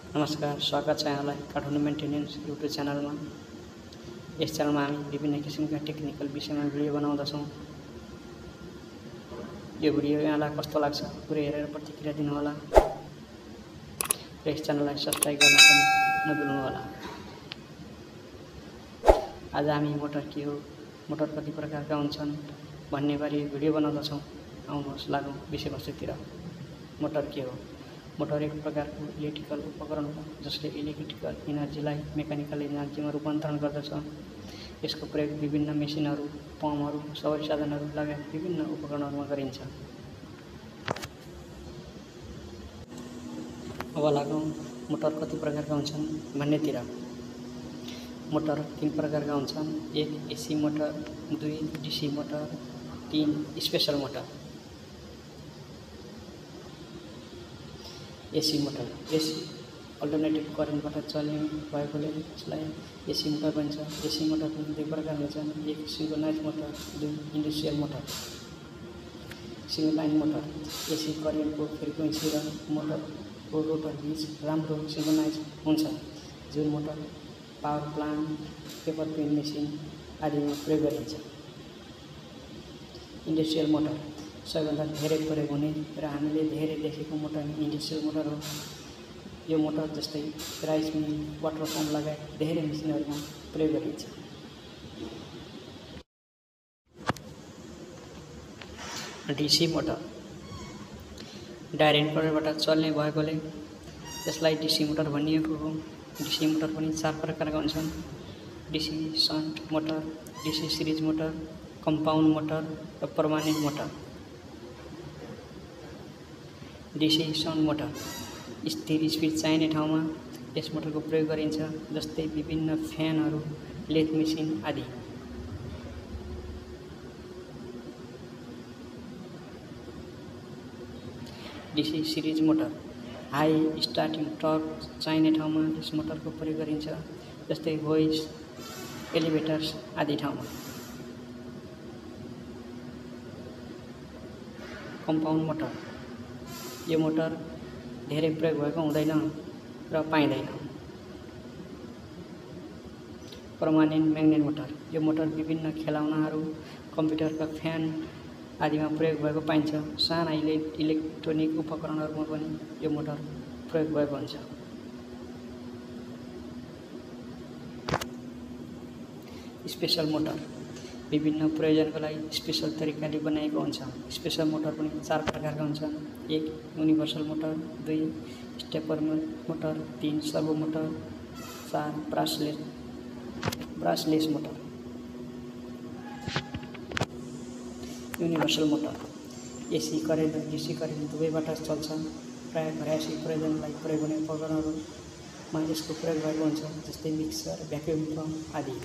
नमस्कार, स्वागत छ यहाँलाई काठमाडौँ मेन्टेनेन्स युट्युब च्यानलमा। यस च्यानलमा हामी विभिन्न किसिमका टेक्निकल विषयमा भिडियो बनाउँदछौँ। यो भिडियो यहाँलाई कस्तो लाग्छ पुरै हेरेर प्रतिक्रिया दिनुहोला र यस च्यानललाई सब्स्क्राइब गर्न पनि नभुल्नुहोला। आज हामी मोटर के हो, मोटर कति प्रकारका हुन्छन् भन्ने बारे भिडियो बनाउँदछौँ। आउनुहोस् लागौँ विषयवस्तुतिर। मोटर के हो? मोटर एक प्रकारको इलेक्ट्रिकल उपकरण हो जसले इलेक्ट्रिकल इनर्जीलाई मेकानिकल इनर्जीमा रूपान्तरण गर्दछ। यसको प्रयोग विभिन्न मेसिनहरू, पम्पहरू, सौर साधनहरू लगायत विभिन्न उपकरणहरूमा गरिन्छ। अब लागौँ मोटर कति प्रकारका हुन्छन् भन्नेतिर। मोटर 3 प्रकारका हुन्छन्। 1 AC motor, 2 DC motor, 3 special motor. AC motor AC alternative करेन्टबाट चल्ने भएकोले यसलाई एसी मोटर भन्छ। एसी मोटर पनि 2 प्रकारका हुन्छन्। 1 synchronise motor, 2 industrial motor. Synchronise motor AC करेन्टको फ्रिक्वेन्सी र मोटरको रोटर बीच राम्रो सिङ्क्रोनाइज हुन्छ, जुन motor power plant, paper pen machine आदिमा प्रयोग गरिन्छ। इन्डस्ट्रियल मोटर सबैभन्दा धेरै प्रयोग हुने र हामीले धेरै देखेको मोटर इन्डस्ट्रियल मोटर हो। यो मोटर जस्तै राइस मिल, वाटर पम्प लगायत धेरै मेसिनहरूमा प्रयोग गरिन्छ। डीसी मोटर डाइरेक्ट करेन्टबाट चल्ने भएकोले यसलाई डीसी मोटर भनिएको हो। डीसी मोटर पनि 4 प्रकारका हुन्छन्। DC shunt motor, DC series motor, compound motor र permanent motor. DC shunt motor स्थिर स्पिड चाहिने ठाउँमा यस मोटरको प्रयोग गरिन्छ, जस्तै विभिन्न फ्यानहरू, लेथ मेसिन आदि। DC series motor high starting torque चाहिने ठाउँमा यस मोटरको प्रयोग गरिन्छ, जस्तै होइस, एलिभेटर्स आदि ठाउँमा। कम्पाउन्ड मोटर यो मोटर धेरै प्रयोग भएको हुँदैन र पाइँदैन। पर्मानेन्ट म्याग्नेट मोटर यो मोटर विभिन्न खेलौनाहरू, कम्प्युटरका फ्यान आदिमा प्रयोग भएको पाइन्छ। साना इलेक्ट्रोनिक उपकरणहरूमा पनि यो मोटर प्रयोग भएको हुन्छ। स्पेशल मोटर विभिन्न प्रयोजनको लागि स्पेशल तरिकाले बनाएको हुन्छ। स्पेशल मोटर पनि 4 प्रकारका हुन्छन्। 1 universal motor, 2 stepper motor, 3 servo motor, 4 brushless motor. Universal motor AC current र डीसी करेन्ट दुवैबाट चल्छ। प्रायः घरायसी प्रयोजनलाई प्रयोग हुने उपकरणहरूमा यसको प्रयोग भएको हुन्छ, जस्तै मिक्सर, भ्याक्युम पम्प आदि।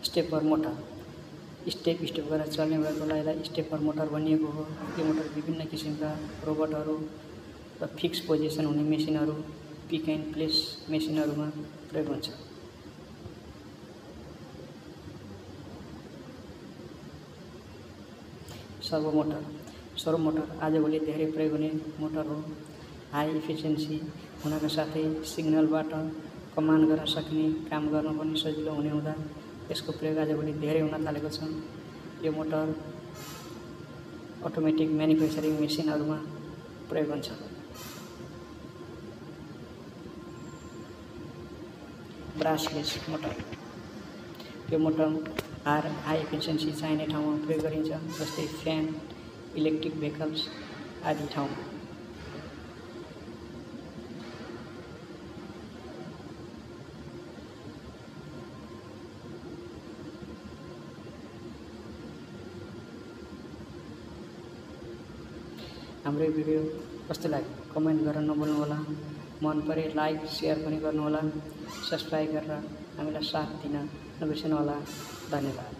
स्टेपर मोटर स्टेप गरेर चल्ने भएकोले यसलाई स्टेपर मोटर भनिएको हो। यो मोटर विभिन्न किसिमका रोबोटहरू र फिक्स पोजिसन हुने मेसिनहरू, पिक एन्ड प्लेस मेसिनहरूमा प्रयोग हुन्छ। सर्वो मोटर आजभोलि धेरै प्रयोग हुने मोटर हो। हाई इफिसियन्सी हुनका साथै सिग्नलबाट कमान्ड गर्न सक्ने, काम गर्न पनि सजिलो हुने हुँदा यसको प्रयोग आजभोलि धेरै हुन थालेको छ। यो मोटर अटोमेटिक म्यानुफ्याक्चरिङ मेसिनहरूमा प्रयोग हुन्छ। ब्रासलेस मोटर यो मोटर हाई इफिसियन्सी चाहिने ठाउँमा प्रयोग गरिन्छ, जस्तै फ्यान, इलेक्ट्रिक भेहिकल्स आदि ठाउँमा। हाम्रो भिडियो कस्तो लाग्यो कमेन्ट गर्न नभुल्नुहोला। मन परे लाइक, सेयर पनि गर्नुहोला। सब्स्क्राइब गरेर हामीलाई साथ दिन नबिर्सनुहोला। धन्यवाद।